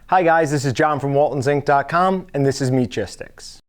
Hi guys, this is John from waltonsinc.com and this is Meatgistics.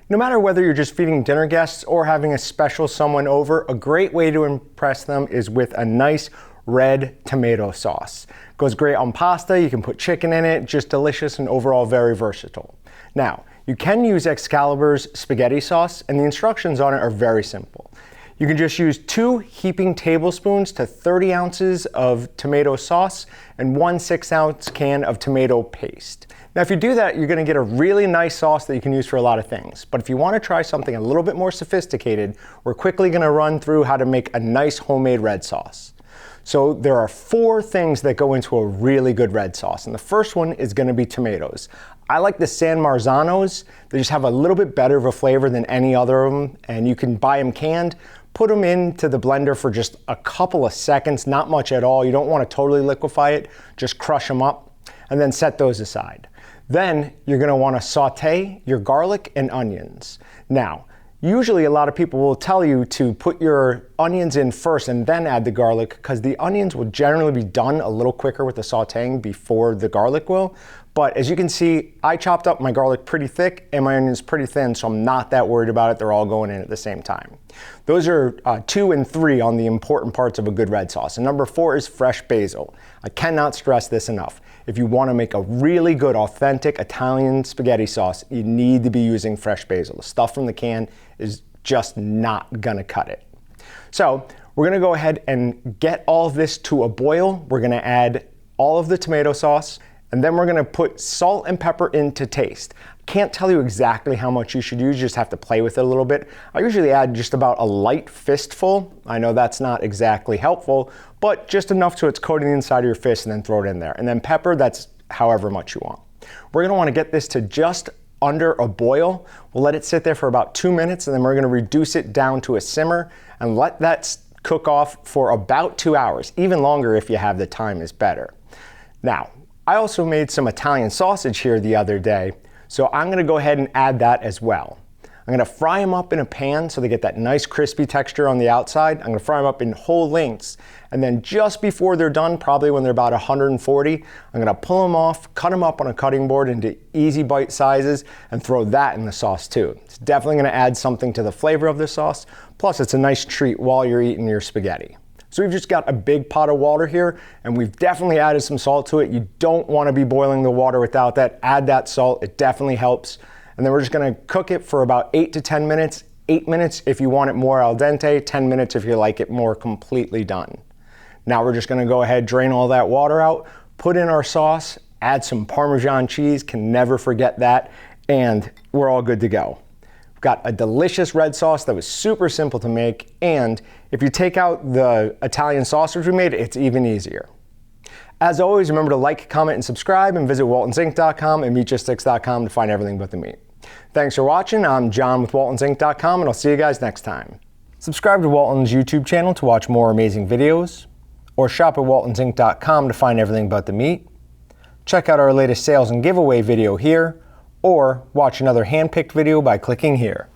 No matter whether you're just feeding dinner guests or having a special someone over, a great way to impress them is with a nice red tomato sauce. Goes great on pasta, you can put chicken in it, just delicious and overall very versatile. Now, you can use Excalibur's spaghetti sauce and the instructions on it are very simple. You can just use 2 heaping tablespoons to 30 ounces of tomato sauce and 1 6-ounce can of tomato paste. Now if you do that, you're going to get a really nice sauce that you can use for a lot of things. But if you want to try something a little bit more sophisticated, we're quickly going to run through how to make a nice homemade red sauce. So there are 4 things that go into a really good red sauce, and the first one is going to be tomatoes. I like the San Marzanos. They just have a little bit better of a flavor than any other of them, and you can buy them canned. Put them into the blender for just a couple of seconds, not much at all. You don't want to totally liquefy it, just crush them up, and then set those aside. Then you're going to want to saute your garlic and onions. Now, usually a lot of people will tell you to put your onions in first and then add the garlic because the onions will generally be done a little quicker with the sauteing before the garlic will. But as you can see, I chopped up my garlic pretty thick and my onions pretty thin, so I'm not that worried about it. They're all going in at the same time. Those are 2 and 3 on the important parts of a good red sauce. And number 4 is fresh basil. I cannot stress this enough. If you want to make a really good, authentic Italian spaghetti sauce, you need to be using fresh basil. The stuff from the can is just not gonna cut it. So we're gonna go ahead and get all of this to a boil. We're gonna add all of the tomato sauce, and then we're gonna put salt and pepper in to taste. Can't tell you exactly how much you should use, you just have to play with it a little bit. I usually add just about a light fistful. I know that's not exactly helpful, but just enough so it's coating the inside of your fist and then throw it in there. And then pepper, that's however much you want. We're gonna wanna get this to just under a boil. We'll let it sit there for about 2 minutes and then we're gonna reduce it down to a simmer and let that cook off for about 2 hours. Even longer if you have the time is better. Now, I also made some Italian sausage here the other day, so I'm gonna go ahead and add that as well. I'm gonna fry them up in a pan so they get that nice crispy texture on the outside. I'm gonna fry them up in whole lengths, and then just before they're done, probably when they're about 140, I'm gonna pull them off, cut them up on a cutting board into easy bite sizes, and throw that in the sauce too. It's definitely gonna add something to the flavor of the sauce, plus it's a nice treat while you're eating your spaghetti. So we've just got a big pot of water here, and we've definitely added some salt to it. You don't want to be boiling the water without that. Add that salt, it definitely helps. And then we're just gonna cook it for about 8 to 10 minutes. 8 minutes if you want it more al dente, 10 minutes if you like it more completely done. Now we're just gonna go ahead, drain all that water out, put in our sauce, add some Parmesan cheese, can never forget that, and we're all good to go. We've got a delicious red sauce that was super simple to make, and if you take out the Italian sausage we made, it's even easier. As always, remember to like, comment, and subscribe, and visit waltonsinc.com and meatgistics.com to find everything but the meat. Thanks for watching. I'm John with waltonsinc.com, and I'll see you guys next time. Subscribe to Walton's YouTube channel to watch more amazing videos, or shop at waltonsinc.com to find everything but the meat. Check out our latest sales and giveaway video here, or watch another hand-picked video by clicking here.